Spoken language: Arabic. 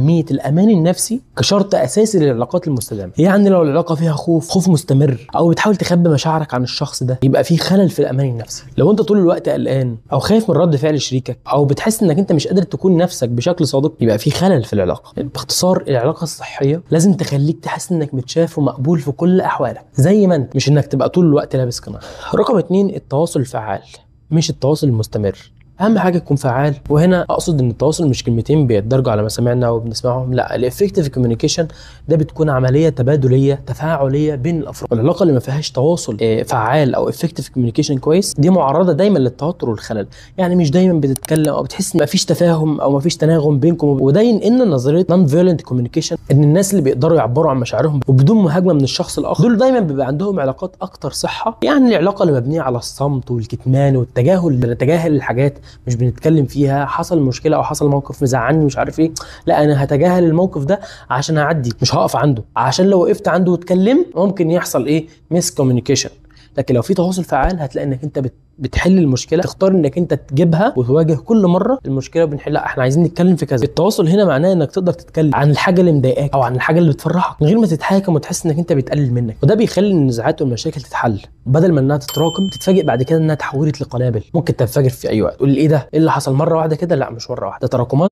أهمية الأمان النفسي كشرط أساسي للعلاقات المستدامة. يعني لو العلاقة فيها خوف مستمر أو بتحاول تخبي مشاعرك عن الشخص ده، يبقى في خلل في الأمان النفسي. لو أنت طول الوقت قلقان أو خايف من رد فعل شريكك أو بتحس إنك أنت مش قادر تكون نفسك بشكل صادق، يبقى في خلل في العلاقة. باختصار، العلاقة الصحية لازم تخليك تحس إنك متشاف ومقبول في كل أحوالك زي ما أنت، مش إنك تبقى طول الوقت لابس قناع. رقم 2، التواصل الفعال مش التواصل المستمر. اهم حاجه تكون فعال، وهنا اقصد ان التواصل مش كلمتين بيتدرجوا على مسامعنا وبنسمعهم، لا، الافكتيف كوميونيكيشن ده بتكون عمليه تبادليه تفاعليه بين الافراد. العلاقه اللي ما فيهاش تواصل فعال او افكتيف كوميونيكيشن كويس دي معرضه دايما للتوتر والخلل. يعني مش دايما بتتكلم او بتحس ان ما فيش تفاهم او ما فيش تناغم بينكم. وده ينقلنا نظريه نون فيولنت كوميونيكيشن، ان الناس اللي بيقدروا يعبروا عن مشاعرهم وبدون مهاجمه من الشخص الاخر دول دايما بيبقى عندهم علاقات اكتر صحه. يعني العلاقه اللي مبنيه على الصمت والكتمان والتجاهل، بنتجاهل الحاجات مش بنتكلم فيها. حصل مشكله او حصل موقف مزعلني مش عارف ايه، لا انا هتجاهل الموقف ده عشان اعدي، مش هقف عنده، عشان لو وقفت عنده واتكلمت ممكن يحصل ميس كوميونيكيشن. لكن لو في تواصل فعال هتلاقي انك انت بتحل المشكله، تختار انك انت تجيبها وتواجه كل مره المشكله وبنحلها. احنا عايزين نتكلم في كذا. التواصل هنا معناه انك تقدر تتكلم عن الحاجه اللي مضايقاك او عن الحاجه اللي بتفرحك من غير ما تتحاكم وتحس انك انت بيتقلل منك. وده بيخلي النزاعات والمشاكل تتحل بدل ما انها تتراكم، تتفاجئ بعد كده انها تحولت لقنابل ممكن تنفجر في اي وقت. تقول لي ايه ده؟ ايه اللي حصل مره واحده كده؟ لا، مش مره واحده، ده تراكمات